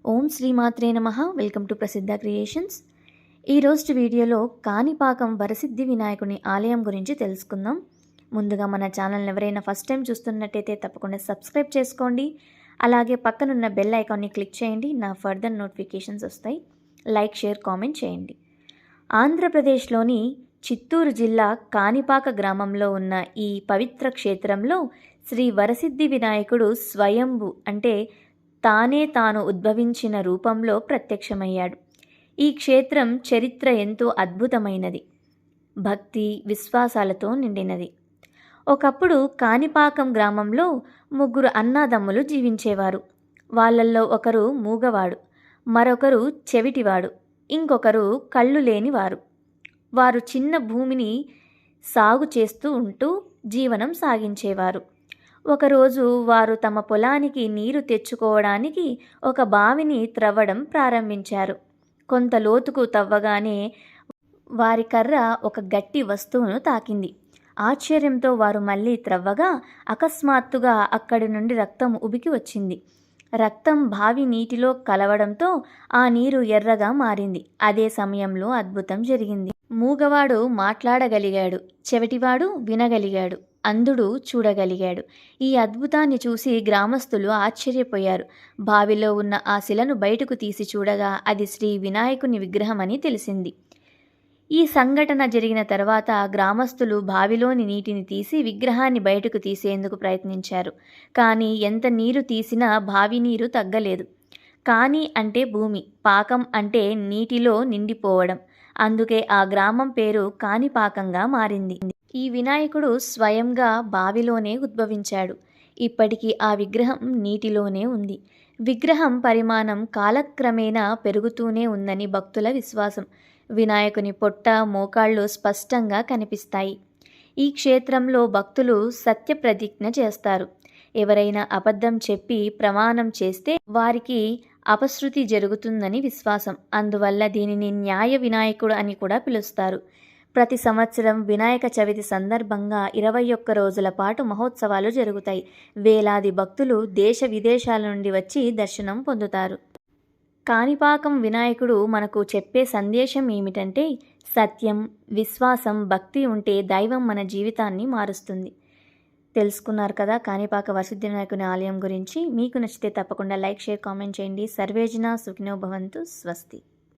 ఓం శ్రీమాత్రే నమః. Welcome to ప్రసిద్ధ క్రియేషన్స్. ఈరోజు వీడియోలో కాణిపాకం వరసిద్ధి వినాయకుని ఆలయం గురించి తెలుసుకుందాం. ముందుగా మన ఛానల్ని ఎవరైనా ఫస్ట్ టైం చూస్తున్నట్టయితే తప్పకుండా సబ్స్క్రైబ్ చేసుకోండి. అలాగే పక్కనున్న బెల్ ఐకాన్ని క్లిక్ చేయండి. నా ఫర్దర్ నోటిఫికేషన్స్ వస్తాయి. లైక్, షేర్, కామెంట్ చేయండి. ఆంధ్రప్రదేశ్లోని చిత్తూరు జిల్లా కాణిపాక గ్రామంలో ఉన్న ఈ పవిత్ర క్షేత్రంలో శ్రీ వరసిద్ధి వినాయకుడు స్వయంభు అంటే తానే తాను ఉద్భవించిన రూపంలో ప్రత్యక్షమయ్యాడు. ఈ క్షేత్రం చరిత్ర ఎంతో అద్భుతమైనది, భక్తి విశ్వాసాలతో నిండినది. ఒకప్పుడు కాణిపాకం గ్రామంలో ముగ్గురు అన్నాదమ్ములు జీవించేవారు. వాళ్ళల్లో ఒకరు మూగవాడు, మరొకరు చెవిటివాడు, ఇంకొకరు కళ్ళు లేనివారు. వారు చిన్న భూమిని సాగు చేస్తూ ఉంటూ జీవనం సాగించేవారు. ఒకరోజు వారు తమ పొలానికి నీరు తెచ్చుకోవడానికి ఒక బావిని త్రవ్వడం ప్రారంభించారు. కొంత లోతుకు తవ్వగానే వారి కర్ర ఒక గట్టి వస్తువును తాకింది. ఆశ్చర్యంతో వారు మళ్ళీ త్రవ్వగా అకస్మాత్తుగా అక్కడి నుండి రక్తం ఉబికి వచ్చింది. రక్తం బావి నీటిలో కలవడంతో ఆ నీరు ఎర్రగా మారింది. అదే సమయంలో అద్భుతం జరిగింది. మూగవాడు మాట్లాడగలిగాడు, చెవిటివాడు వినగలిగాడు, అంధుడు చూడగలిగాడు. ఈ అద్భుతాన్ని చూసి గ్రామస్తులు ఆశ్చర్యపోయారు. బావిలో ఉన్న ఆ శిలను బయటకు తీసి చూడగా అది శ్రీ వినాయకుని విగ్రహమని తెలిసింది. ఈ సంఘటన జరిగిన తర్వాత గ్రామస్తులు బావిలోని నీటిని తీసి విగ్రహాన్ని బయటకు తీసేందుకు ప్రయత్నించారు. కానీ ఎంత నీరు తీసినా బావి నీరు తగ్గలేదు. కాణి అంటే భూమి, పాకం అంటే నీటిలో నిండిపోవడం. అందుకే ఆ గ్రామం పేరు కాణిపాకంగా మారింది. ఈ వినాయకుడు స్వయంగా బావిలోనే ఉద్భవించాడు. ఇప్పటికీ ఆ విగ్రహం నీటిలోనే ఉంది. విగ్రహం పరిమాణం కాలక్రమేణా పెరుగుతూనే ఉందని భక్తుల విశ్వాసం. వినాయకుని పొట్ట, మోకాళ్ళు స్పష్టంగా కనిపిస్తాయి. ఈ క్షేత్రంలో భక్తులు సత్యప్రతిజ్ఞ చేస్తారు. ఎవరైనా అబద్ధం చెప్పి ప్రమాణం చేస్తే వారికి అపశృతి జరుగుతుందని విశ్వాసం. అందువల్ల దీనిని న్యాయ వినాయకుడు అని కూడా పిలుస్తారు. ప్రతి సంవత్సరం వినాయక చవితి సందర్భంగా 21 రోజుల పాటు మహోత్సవాలు జరుగుతాయి. వేలాది భక్తులు దేశ విదేశాల నుండి వచ్చి దర్శనం పొందుతారు. కాణిపాకం వినాయకుడు మనకు చెప్పే సందేశం ఏమిటంటే సత్యం, విశ్వాసం, భక్తి ఉంటే దైవం మన జీవితాన్ని మారుస్తుంది. తెలుసుకున్నారు కదా కాణిపాక వరసిద్ధి వినాయకుని ఆలయం గురించి. మీకు నచ్చితే తప్పకుండా లైక్, షేర్, కామెంట్ చేయండి. సర్వేజన సుఖినో భవంతు. స్వస్తి.